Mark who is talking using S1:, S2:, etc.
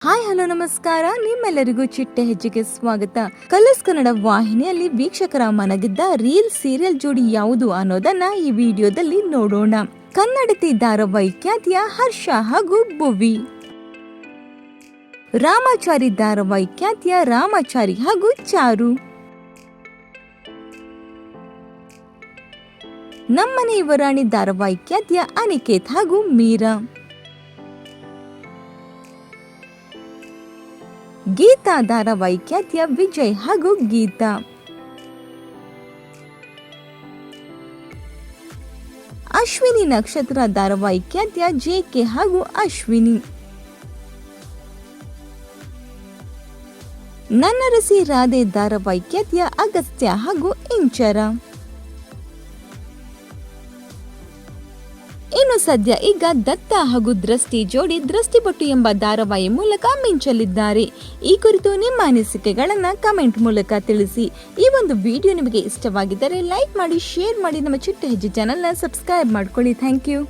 S1: Hi hello ನಮಸ್ಕಾರ, ನಿಮ್ಮೆಲ್ಲರಿಗೂ ಚಿಟ್ಟೆ ಹೆಜ್ಜೆಗೆ ಸ್ವಾಗತ. ಕಲರ್ಸ್ ಕನ್ನಡ ವಾಹಿನಿಯಲ್ಲಿ ವೀಕ್ಷಕರ ಮನಗಿದ್ದ ರೀಲ್ ಸೀರಿಯಲ್ ಜೋಡಿ ಯಾವುದು ಅನ್ನೋದನ್ನ ಈ ವಿಡಿಯೋದಲ್ಲಿ ನೋಡೋಣ. ಕನ್ನಡತಿ ಧಾರಾವಾಹಿ ಖ್ಯಾತಿಯ ಹರ್ಷ ಹಾಗೂ ಭುವಿ, ರಾಮಾಚಾರಿ ಧಾರಾವಾಹಿ ಖ್ಯಾತಿಯ ರಾಮಾಚಾರಿ ಹಾಗೂ ಚಾರು, ನಮ್ಮನೆ ಯುವರಾಣಿ ಧಾರಾವಾಹಿ ಖ್ಯಾತಿಯ ಅನಿಕೇತ್ ಹಾಗೂ ಮೀರಾ, ಗೀತಾ ಧಾರಾವಾಹಿ ಖ್ಯಾತಿಯ ವಿಜಯ್ ಹಾಗೂ ಗೀತಾ, ಅಶ್ವಿನಿ ನಕ್ಷತ್ರ ಧಾರಾವಾಹಿ ಖ್ಯಾತಿಯ ಜೆಕೆ ಹಾಗೂ ಅಶ್ವಿನಿ, ನನ್ನ ರಸಿ ರಾಧೆ ಧಾರಾವಾಹಿ ಖ್ಯಾತಿಯ ಅಗಸ್ತ್ಯ ಹಾಗೂ ಇಂಚರ. ಇನ್ನು ಸದ್ಯ ಈಗ ದತ್ತ ಹಾಗೂ ದೃಷ್ಟಿ ಜೋಡಿ ದೃಷ್ಟಿಪಟ್ಟು ಎಂಬ ಧಾರಾವಾಹಿ ಮೂಲಕ ಮಿಂಚಲಿದ್ದಾರೆ. ಈ ಕುರಿತು ನಿಮ್ಮ ಅನಿಸಿಕೆಗಳನ್ನ ಕಮೆಂಟ್ ಮೂಲಕ ತಿಳಿಸಿ. ಈ ಒಂದು ವಿಡಿಯೋ ನಿಮಗೆ ಇಷ್ಟವಾಗಿದ್ದರೆ ಲೈಕ್ ಮಾಡಿ, ಶೇರ್ ಮಾಡಿ, ನಮ್ಮ ಚಿಟ್ಟೆ ಹೆಜ್ಜೆ ಚಾನೆಲ್ನ ಸಬ್ಸ್ಕ್ರೈಬ್ ಮಾಡ್ಕೊಳ್ಳಿ. Thank you.